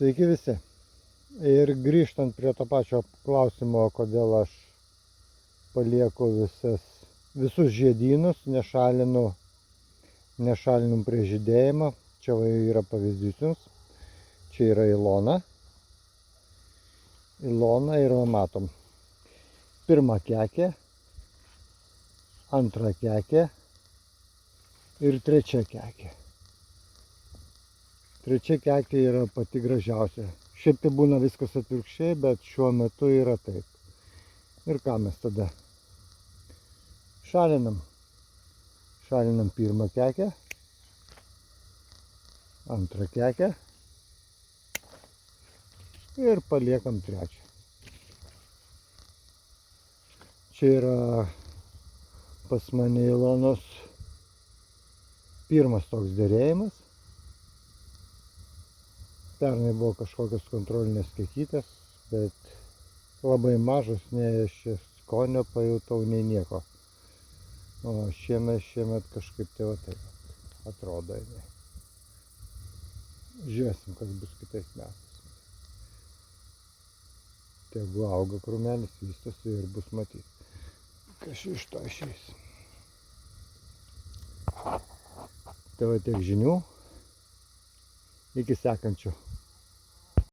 Sveiki visi. Ir grįžtant prie to pačio klausimo, kodėl aš palieku visus žiedynus, nešalinu prie žydėjimo. Čia yra pavyzdys jums. Čia yra Ilona. Ir matom. Pirma kekė, antra kekė ir trečia kekė. Trečia kekė yra pati gražiausia. Šiaip tai būna viskas atvirkščiai, bet šiuo metu yra taip. Ir ką mes tada šalinam? Šalinam pirmą kekę, antrą kekę ir paliekam trečią. Čia yra pas mane Ilonos pirmas toks derėjimas. Pernai buvo kažkokios kontrolinės kekytės, bet labai mažas, nei aš skonio pajutau, nei nieko. O šiemet kažkaip tai va taip atrodo. Žiūrėsim, kas bus kitais metais. Tegu auga krūmelis, vystosi ir bus matyti, kas iš to išeis. Tai va tiek žinių. Iki sekančio